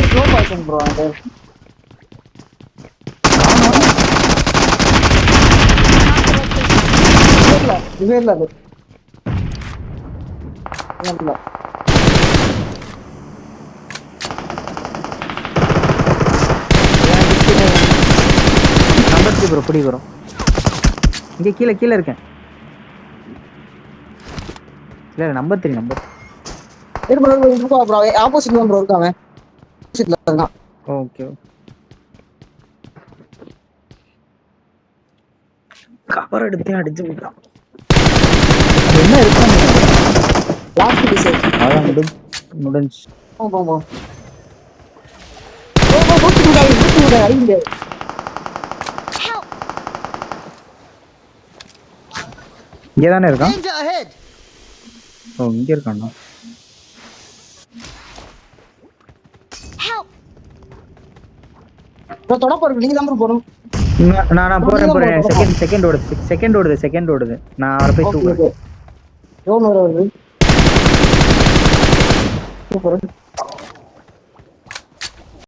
Slow poison bro அது. இல்ல அது இல்ல. நம்பர் 3 ப்ரோ புடி ப்ரோ. இங்க கீழ இருக்கேன். இல்ல நம்பர் 3 நம்பர். ப்ரோ ஆப்போசிட்ல ப்ரோ இருக்காங்க. ஆப்போசிட்ல இருக்கான். ஓகே. கவர் எடுத்து அடிச்சு விட்டான். என்ன இருக்காங்க? Last piece. அதான் முடிஞ்சு. போ. போட்டு அடிங்க. இங்க தானே இருக்கான். ஓ இங்க இருக்கானா? ப்ரோ தொட போறீங்க நீங்க தான் ப்ரோ போறோம். நான் போறேன். செகண்ட் ஓடுது. நான் அவரை போய் தூக்குறேன். ஓகே. வருது. சூப்பர்.